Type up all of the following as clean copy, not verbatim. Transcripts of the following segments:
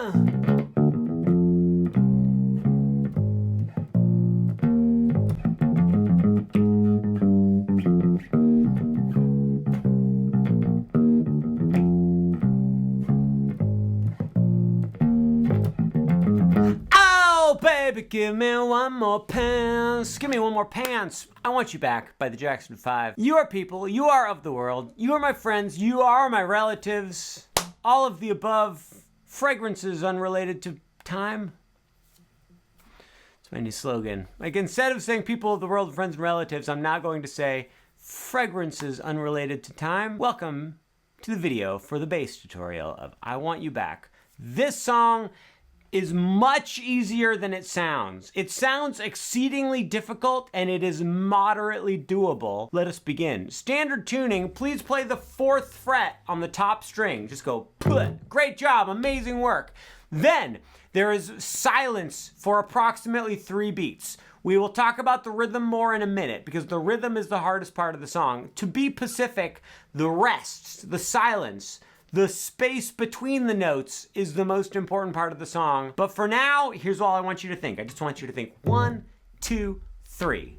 Baby, give me one more pants. Give me one more pants. I Want You Back by the Jackson 5. You are people. You are of the world. You are my friends. You are my relatives. All of the above. Fragrances unrelated to time. It's my new slogan. Like, instead of saying people of the world, friends and relatives, I'm now going to say fragrances unrelated to time. Welcome to the video for the bass tutorial of I Want You Back. This song is much easier than it sounds. It sounds exceedingly difficult and it is moderately doable. Let us begin. Standard tuning, please play the 4th fret on the top string. Just go, put. Great job, amazing work. Then there is silence for approximately 3 beats. We will talk about the rhythm more in a minute because the rhythm is the hardest part of the song. To be Pacific, the rest, the silence, the space between the notes is the most important part of the song. But for now, here's all I want you to think. I just want you to think 1, 2, 3.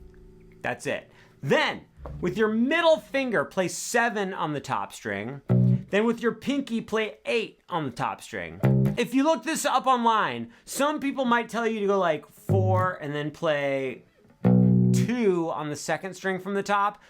That's it. Then, with your middle finger, play 7 on the top string. Then with your pinky, play 8 on the top string. If you look this up online, some people might tell you to go like 4 and then play 2 on the 2nd string from the top.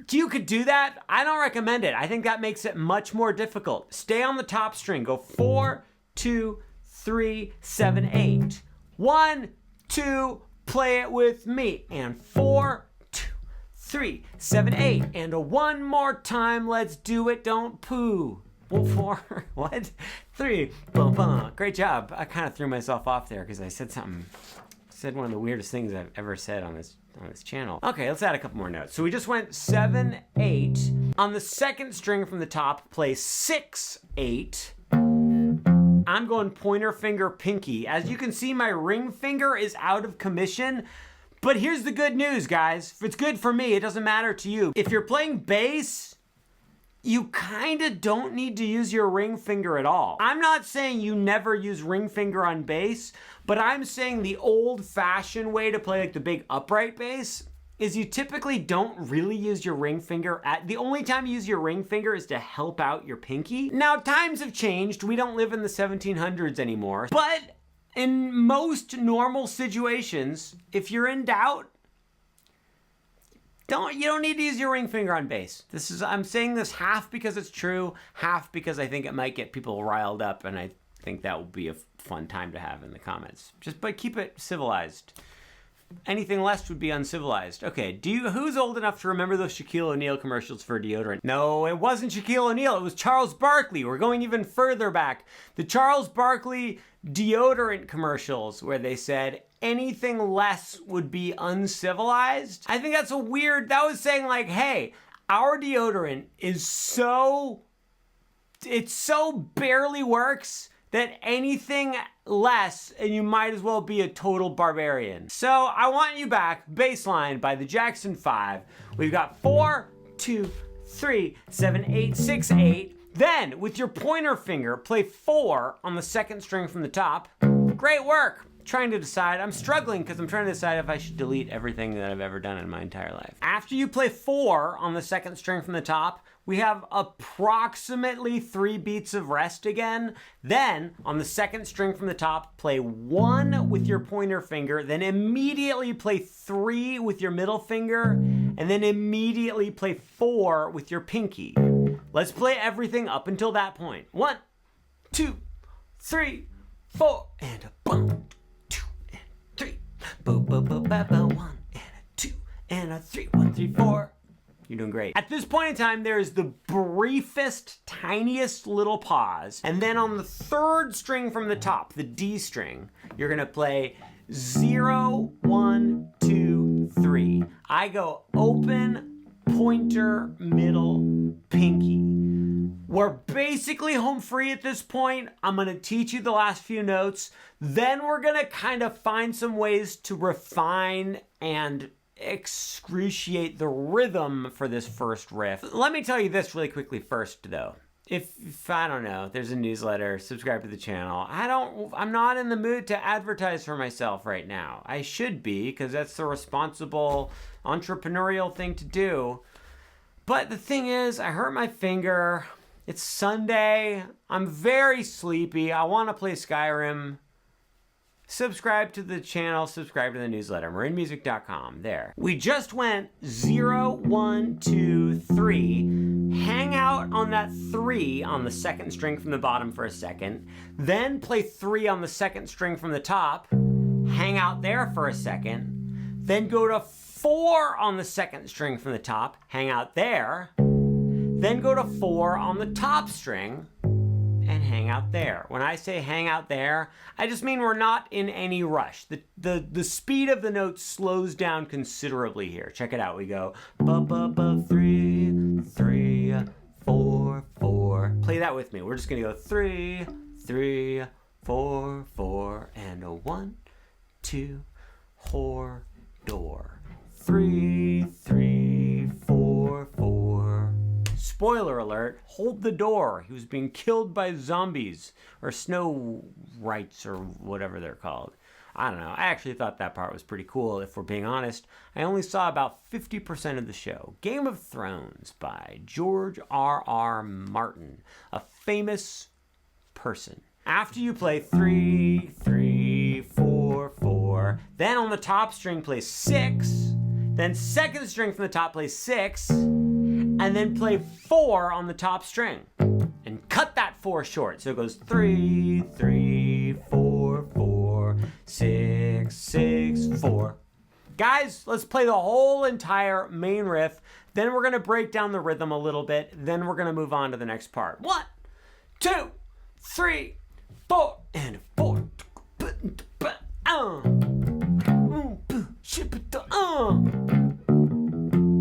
You could do that. I don't recommend it. I think that makes it much more difficult. Stay on the top string. Go 4, 2, 3, 7, 8. 1, 2, play it with me. And 4, 2, 3, 7, 8. And one more time. Let's do it. Don't poo. Well, 4, what? 3, boom, boom. Great job. I kind of threw myself off there because I said one of the weirdest things I've ever said on this channel. Okay, let's add a couple more notes. So we just went 7, 8. On the 2nd string from the top, play 6, 8. I'm going pointer finger, pinky. As you can see, my ring finger is out of commission. But here's the good news, guys. If it's good for me, it doesn't matter to you. If you're playing bass, you kind of don't need to use your ring finger at all. I'm not saying you never use ring finger on bass, but I'm saying the old-fashioned way to play like the big upright bass is you typically don't really use your ring finger. The only time you use your ring finger is to help out your pinky. Now, times have changed. We don't live in the 1700s anymore, but in most normal situations, if you're in doubt, you don't need to use your ring finger on bass. I'm saying this half because it's true, half because I think it might get people riled up, and I think that will be a fun time to have in the comments. But keep it civilized. Anything less would be uncivilized. Okay, who's old enough to remember those Shaquille O'Neal commercials for deodorant? No, it wasn't Shaquille O'Neal, it was Charles Barkley. We're going even further back. The Charles Barkley deodorant commercials where they said anything less would be uncivilized. I think that was saying like, hey, our deodorant is so barely works that anything less and you might as well be a total barbarian. So I Want You Back, bassline by the Jackson 5. We've got 4, 2, 3, 7, 8, 6, 8. Then with your pointer finger, play 4 on the 2nd string from the top. Great work. I'm struggling because I'm trying to decide if I should delete everything that I've ever done in my entire life. After you play 4 on the 2nd string from the top, we have approximately 3 beats of rest again. Then on the 2nd string from the top, play 1 with your pointer finger, then immediately play 3 with your middle finger, and then immediately play 4 with your pinky. Let's play everything up until that point. 1, 2, 3, 4, and a bump. 3, boo, boo, boo, ba, ba, 1, and a 2, and a 3, 1, 3, 4. You're doing great. At this point in time, there's the briefest, tiniest little pause. And then on the 3rd string from the top, the D string, you're gonna play 0, 1, 2, 3. I go open, pointer, middle, pinky. We're basically home free at this point. I'm gonna teach you the last few notes. Then we're gonna kind of find some ways to refine and excruciate the rhythm for this first riff. Let me tell you this really quickly first though. if I don't know, there's a newsletter, subscribe to the channel. I'm not in the mood to advertise for myself right now. I should be, because that's the responsible entrepreneurial thing to do. But the thing is, I hurt my finger. It's Sunday. I'm very sleepy. I want to play Skyrim. Subscribe to the channel, subscribe to the newsletter, marinmusic.com, there. We just went 0, 1, 2, 3, hang out on that 3 on the second string from the bottom for a second, then play 3 on the second string from the top, hang out there for a second, then go to 4 on the second string from the top, hang out there, then go to 4 on the top string, and hang out there. When I say hang out there, I just mean we're not in any rush. The speed of the note slows down considerably here. Check it out. We go ba ba ba 3 3 4 4. Play that with me. We're just gonna go 3 3 4 4 and a 1 2 4 door 3 3 4 4. Spoiler alert, hold the door. He was being killed by zombies or snow rights or whatever they're called. I don't know. I actually thought that part was pretty cool, if we're being honest. I only saw about 50% of the show. Game of Thrones by George R.R. Martin, a famous person. After you play 3 3 4 4, then on the top string play 6, then second string from the top plays 6, and then play 4 on the top string and cut that 4 short. So it goes 3 3 4 4 6 6 4. Guys, let's play the whole entire main riff. Then we're gonna break down the rhythm a little bit. Then we're gonna move on to the next part. 1 2 3 4 and 4.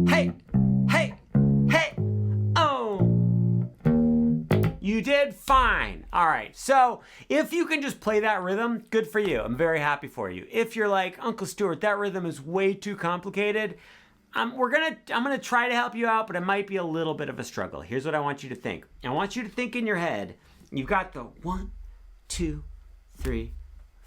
Hey, hey, hey, oh. You did fine. All right, so if you can just play that rhythm, good for you. I'm very happy for you. If you're like, Uncle Stuart, that rhythm is way too complicated, I'm gonna try to help you out, but it might be a little bit of a struggle. Here's what I want you to think. I want you to think in your head, you've got the 1 2 3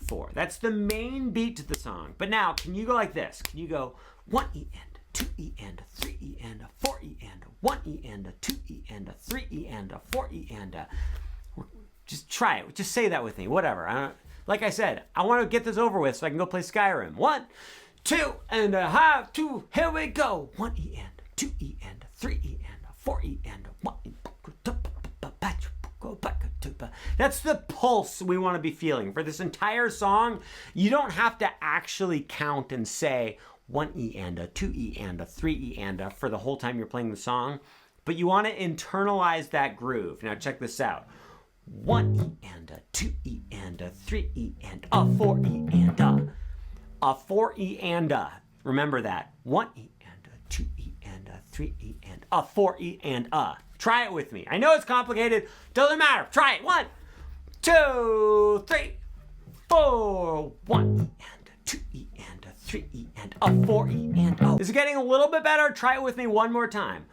4. That's the main beat to the song. But now, can you go like this? Can you go 1 E and 2 E and 3 E and 4 E and 1 E and 2 E and 3 E and 4 E and just try it. Just say that with me. Whatever. Like I said, I want to get this over with so I can go play Skyrim. 1 2 and a half 2. Here we go. 1 E and 2 E and 3 E and 4 E and 1 E. That's the pulse we want to be feeling. For this entire song, you don't have to actually count and say 1 E and a 2 E and a 3 E and a for the whole time you're playing the song, but you want to internalize that groove. Now check this out. 1 E and a 2 E and a 3 E and a 4 E and a 4 E and a. Remember that. 1 E and a 2 E and a 3 E and a 4 E and a. Try it with me. I know it's complicated. Doesn't matter. Try it. 1 2 3 4. 1 E and a 2 E and a 3 E and a 4 E and a. Is it getting a little bit better? Try it with me one more time.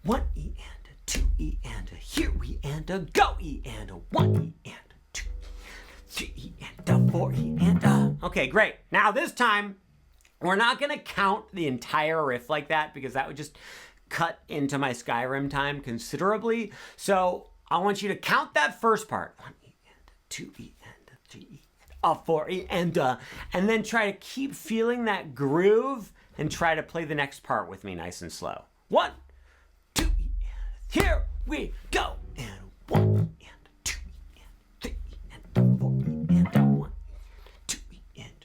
1 E and a 2 E and a here we and a go E and a 1 E and a 2 3 E and a 4 E and a. Okay, great. Now this time we're not gonna count the entire riff like that because that would just cut into my Skyrim time considerably. So I want you to count that first part. 1 E and 2 E and 3 E and 4 E and then try to keep feeling that groove and try to play the next part with me nice and slow. 1 2 E and here we go. And 1 E and 2 E and 3 E and 4 E and 1 2 E and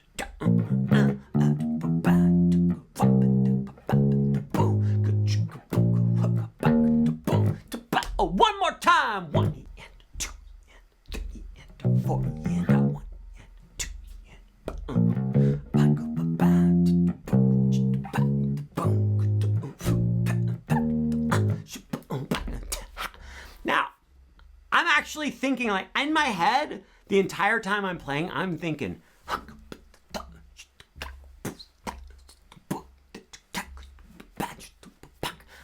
one more time. 1 E and 2 E and 3 E and 4 E and 1 and 2 E and now, I'm actually thinking, like, in my head, the entire time I'm playing, I'm thinking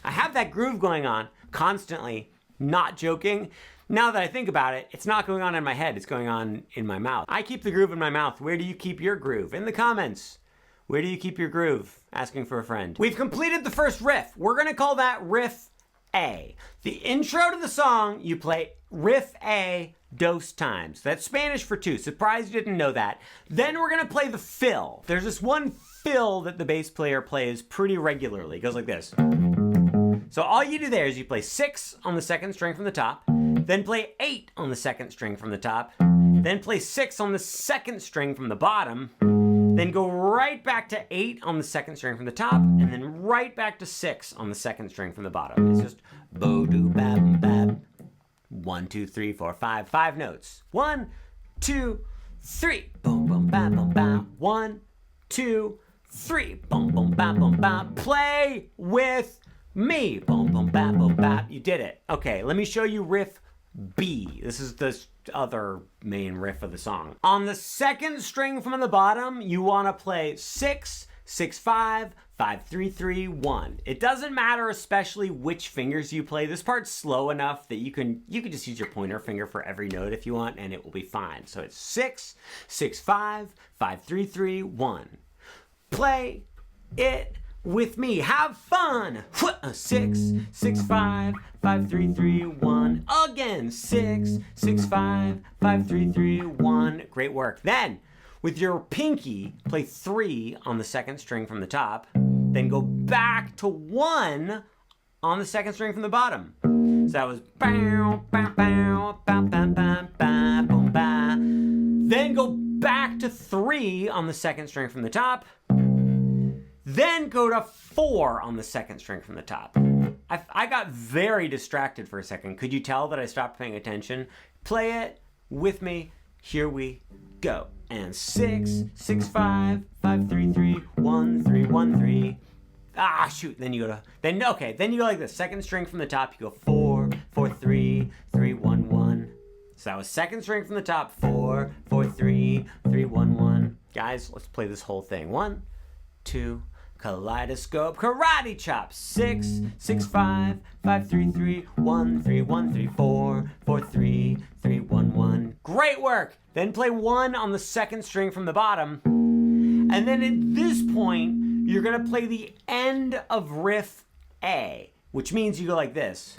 I have that groove going on constantly Not joking. Now that I think about it, it's not going on in my head, it's going on in my mouth. I keep the groove in my mouth. Where do you keep your groove? In the comments. Where do you keep your groove? Asking for a friend. We've completed the first riff. We're gonna call that Riff A. The intro to the song, you play Riff A dos times. That's Spanish for two. Surprised you didn't know that. Then we're gonna play the fill. There's this one fill that the bass player plays pretty regularly. It goes like this. So all you do there is you play 6 on the second string from the top, then play 8 on the second string from the top, then play 6 on the second string from the bottom, then go right back to 8 on the second string from the top, and then right back to 6 on the second string from the bottom. It's just bo do bab bab. 1, 2, 3, 4, 5. 5 notes. 1, 2, 3. Boom boom bam boom bam. 1, 2, 3. Boom boom bam boom bam. Play with me. Boom boom bam boom bam. You did it. Okay, let me show you Riff B. This is the other main riff of the song. On the second string from the bottom, you want to play 6, 6, 5, 5, 3, 3, 1. It doesn't matter especially which fingers you play. This part's slow enough that you can just use your pointer finger for every note if you want, and it will be fine. So it's 6, 6, 5, 5, 3, 3, 1. Play it with me. Have fun. 6, 6, 5, 5, 3, 3, 1. Again. 6, 6, 5, 5, 3, 3, 1. Great work. Then, with your pinky, play 3 on the second string from the top. Then go back to 1 on the second string from the bottom. So that was bow, bow, bow, bow, bow, bow, bow, boom, bow. Then go back to 3 on the second string from the top. Then go to 4 on the second string from the top. I got very distracted for a second. Could you tell that I stopped paying attention? Play it with me. Here we go. And 6, 6, 5, 5, 3, 3, 1, 3, 1, 3. Ah, shoot. Then you go like this. Second string from the top, you go 4, 4, 3, 3, 1, 1. So that was second string from the top, 4, 4, 3, 3, 1, 1. Guys, let's play this whole thing. 1, 2, kaleidoscope, karate chop. 6, 6, 5, 5, 3, 3, 1, 3, 1, 3, 4, 4, 3, 3, 1, 1. Great work. Then play 1 on the second string from the bottom. And then at this point, you're gonna play the end of Riff A, which means you go like this.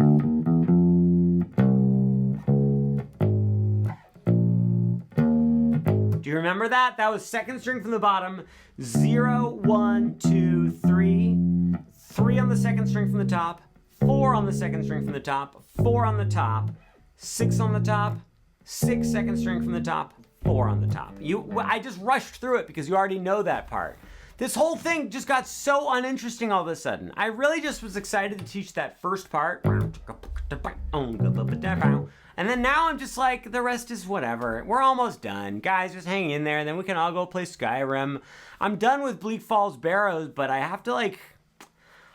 Do you remember that? That was second string from the bottom. 0, 1, 2, 3. 3 on the second string from the top. 4 on the second string from the top. 4 on the top. 6 on the top. 6 second string from the top. 4 on the top. I just rushed through it because you already know that part. This whole thing just got so uninteresting all of a sudden. I really just was excited to teach that first part. And then now I'm just like, the rest is whatever. We're almost done. Guys, just hang in there, and then we can all go play Skyrim. I'm done with Bleak Falls Barrows, but I have to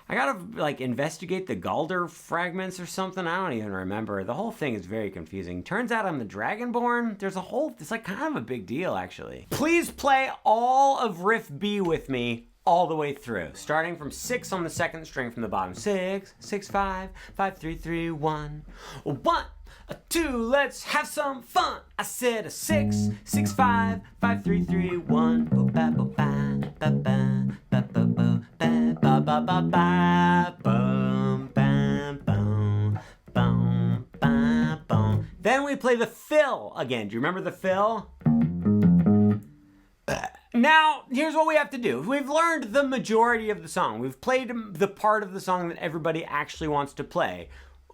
I gotta investigate the Galder fragments or something. I don't even remember. The whole thing is very confusing. Turns out I'm the Dragonborn. It's kind of a big deal actually. Please play all of Riff B with me all the way through, starting from 6 on the second string from the bottom. 6, 6, 5, 5, 3, 3, 1. 1, 2, let's have some fun. I said a 6, 6, 5, 5, 3, 3, 1. Then we play the fill again. Do you remember the fill? Now, here's what we have to do. We've learned the majority of the song. We've played the part of the song that everybody actually wants to play.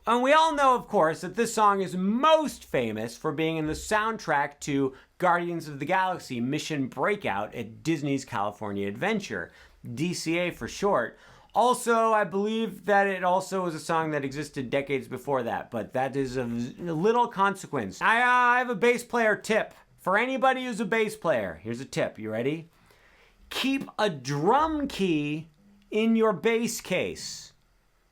And we all know, of course, that this song is most famous for being in the soundtrack to Guardians of the Galaxy Mission Breakout at Disney's California Adventure, DCA for short. Also, I believe that it also was a song that existed decades before that, but that is of little consequence. I have a bass player tip. For anybody who's a bass player, here's a tip. You ready? Keep a drum key in your bass case.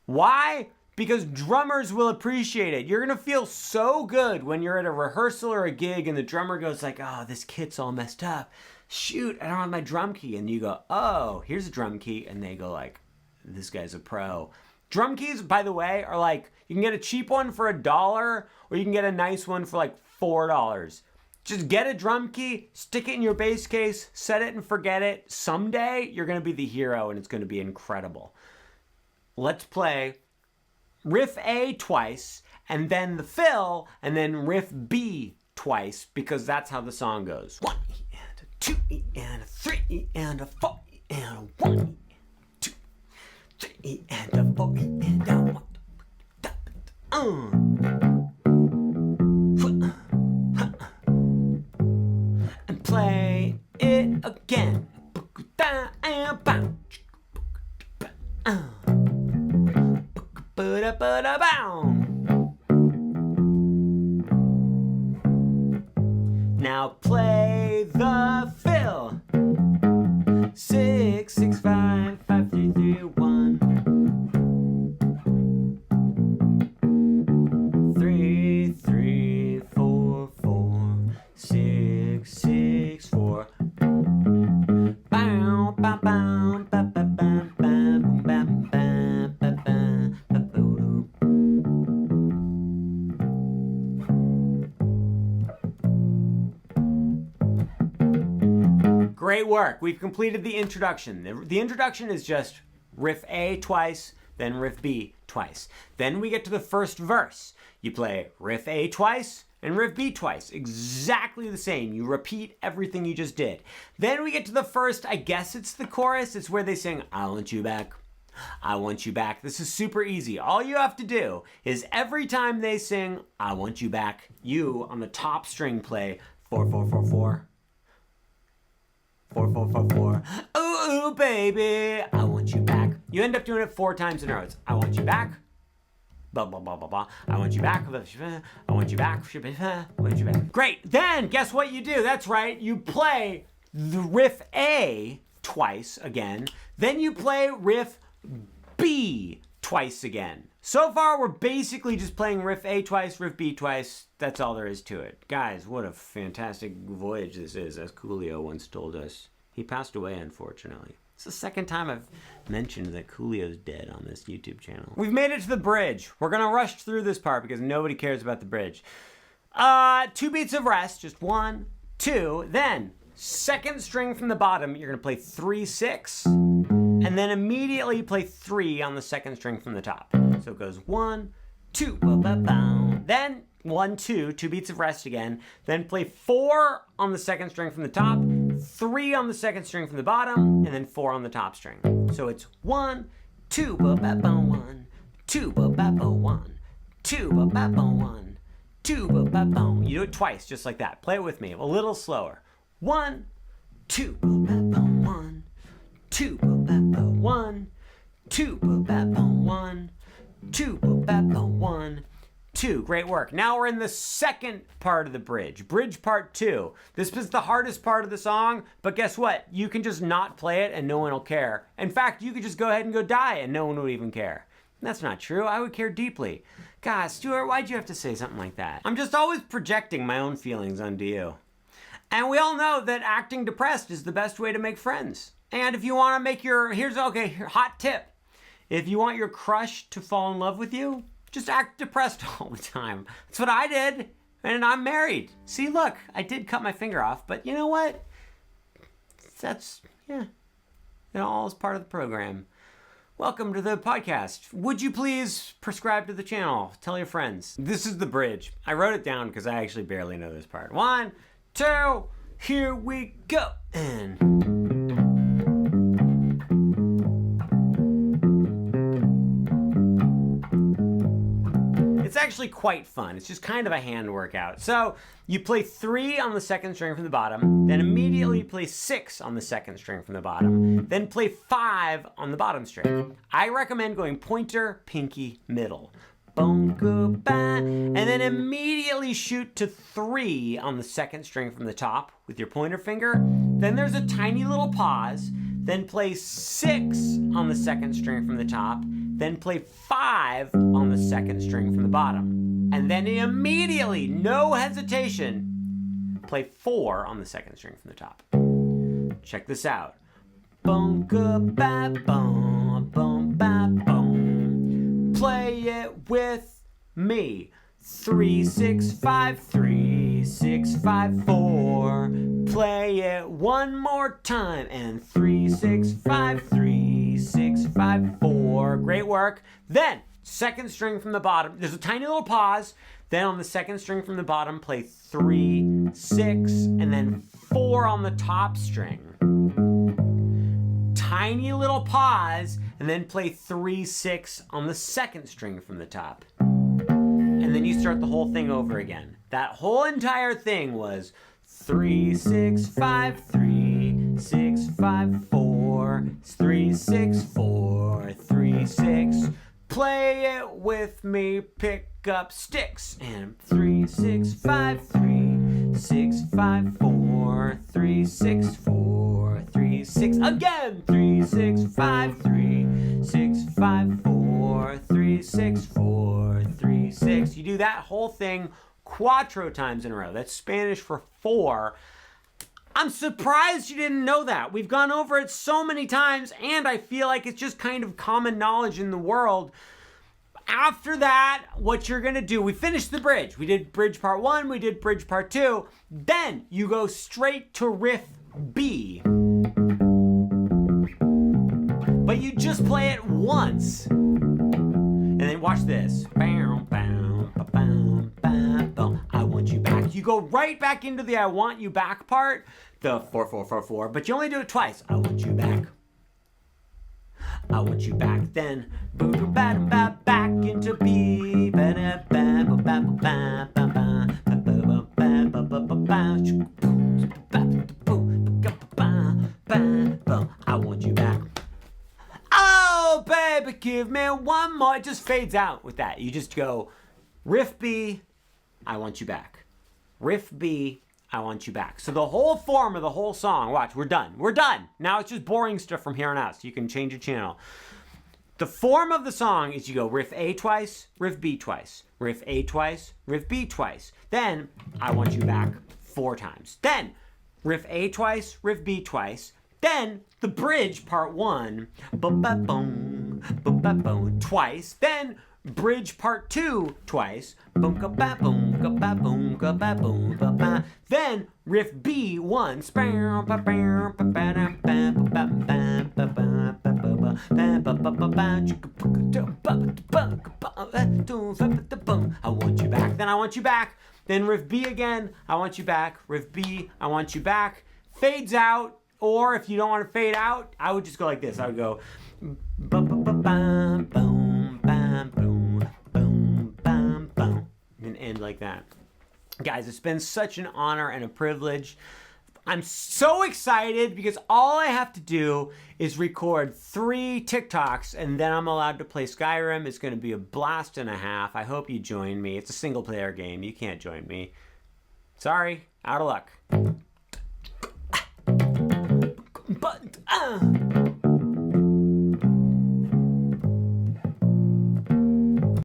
Why? Because drummers will appreciate it. You're gonna feel so good when you're at a rehearsal or a gig and the drummer goes like, oh, this kit's all messed up. Shoot, I don't have my drum key. And you go, oh, here's a drum key. And they go like, this guy's a pro. Drum keys, by the way, are like, you can get a cheap one for $1 or you can get a nice one for like $4. Just get a drum key, stick it in your bass case, set it and forget it. Someday you're gonna be the hero and it's gonna be incredible. Let's play Riff A twice, and then the fill, and then Riff B twice, because that's how the song goes. 1 E and a 2 E and a 3 E and a 4 E and a 1 E, 2, 3 E and a 4 E and a 1. And play it again. Now play the fill. 6 6 5 5 3 3 1. 3 3 4 4 6 6 4. Bow bow bow ba ba ba ba ba ba ba ba. Great work. We've completed the introduction. The introduction is just Riff A twice, then Riff B twice. Then we get to the first verse. You play Riff A twice and Riff B twice. Exactly the same. You repeat everything you just did. Then we get to the first, I guess it's the chorus. It's where they sing, I want you back. I want you back. This is super easy. All you have to do is every time they sing, I want you back, you on the top string play 4 4 4 4. 4 4 4 4. Ooh, ooh, baby, I want you back. You end up doing it 4 times in a row. It's I want you back. Blah, blah, blah, blah, blah. I want you back. I want you back. I want you back. Great. Then guess what you do? That's right. You play the Riff A twice again. Then you play Riff B twice again. So far, we're basically just playing Riff A twice, Riff B twice. That's all there is to it. Guys, what a fantastic voyage this is, as Coolio once told us. He passed away, unfortunately. It's the second time I've mentioned that Coolio's dead on this YouTube channel. We've made it to the bridge. We're gonna rush through this part because nobody cares about the bridge. 2 beats of rest, just 1, 2, then second string from the bottom, you're gonna play 3 6, and then immediately play 3 on the second string from the top. So it goes 1 2, ba-ba-bow. Then 1 2, 2 beats of rest again. Then play 4 on the second string from the top, 3 on the second string from the bottom, and then 4 on the top string. So it's 1 2, ba-ba-bow, 1 2, ba-ba-bow, 1 2, ba-ba-bow, 1 2, ba-ba-bow. You do it twice, just like that. Play it with me, a little slower. 1 2, ba-ba-bow, 1 2, ba-ba-bow, 1 2, ba-ba-bow, 1 2, ba-ba-bow, 1 2. Great work. Now we're in the second part of the bridge. Bridge part 2. This is the hardest part of the song, but guess what? You can just not play it and no one will care. In fact, you could just go ahead and go die and no one would even care. That's not true. I would care deeply. God, Stuart, why'd you have to say something like that? I'm just always projecting my own feelings onto you. And we all know that acting depressed is the best way to make friends. And if you want to make your, hot tip. If you want your crush to fall in love with you, just act depressed all the time. That's what I did, and I'm married. See, look, I did cut my finger off, but you know what? It all is part of the program. Welcome to the podcast. Would you please subscribe to the channel? Tell your friends. This is the bridge. I wrote it down because I actually barely know this part. 1 2, here we go. And it's actually quite fun. It's just kind of a hand workout. So you play 3 on the second string from the bottom, then immediately play 6 on the second string from the bottom, then play 5 on the bottom string. I recommend going pointer, pinky, middle. Boom, goodbye. And then immediately shoot to 3 on the second string from the top with your pointer finger. Then there's a tiny little pause. Then play 6 on the second string from the top. Then play 5 on the second string from the bottom. And then immediately, no hesitation, play 4 on the second string from the top. Check this out. Boom, goodbye, boom, boom, ba, boom. play it with me. 3, 6, 5, 3, 6, 5, 4. Play it one more time. And 3, 6, 5, 3, 6, 5, 4. Great work. Then, second string from the bottom. There's a tiny little pause. Then on the second string from the bottom, play 3, 6, and then 4 on the top string. Tiny little pause, and then play 3, 6 on the second string from the top. And then you start the whole thing over again. That whole entire thing was 3, 6, 5, 3, 6, 5, 4, 3, 6, 4, 3, 6. Play it with me, pick up sticks. And 3, 6, 5, 3, 6, 5, 4, 3, 6, 4, 3, 6. Again, 3, 6, 5, 3, 6, 5, 4, 3, 6, 4, 3, 6. You do that whole thing cuatro times in a row. That's Spanish for 4. I'm surprised you didn't know that. We've gone over it so many times, and I feel like it's just kind of common knowledge in the world. After that, what you're gonna do, we finished the bridge. We did bridge part 1, we did bridge part 2. Then you go straight to riff B. But you just play it once. And then watch this. I want you back. You go right back into the I want you back part. The 4, 4, 4, 4. But you only do it twice. I want you back. I want you back. Then back into B. I want you back. Oh, baby, give me one more. It just fades out with that. You just go riff B, I want you back. Riff B, I want you back. So the whole form of the whole song, watch, we're done. We're done. Now it's just boring stuff from here on out, so you can change your channel. The form of the song is you go riff A twice, riff B twice, riff A twice, riff B twice. Then, I want you back 4 times. Then, riff A twice, riff B twice. Then, the bridge, part 1, ba-ba-boom, ba-ba-boom, twice. Then, bridge part 2 twice. Boom, ka-ba-boom, ka-ba-boom, ka-ba-boom, ba-ba. Then riff B once. I want you back. Then I want you back. Then riff B again. I want you back. Riff B. I want you back. Fades out. Or if you don't want to fade out, I would just go like this. I would go boom, boom, bam, boom, boom, bam, boom, and end like that. Guys, it's been such an honor and a privilege. I'm so excited because all I have to do is record 3 TikToks and then I'm allowed to play Skyrim. It's going to be a blast and a half. I hope you join me. It's a single player game. You can't join me. Sorry, out of luck. But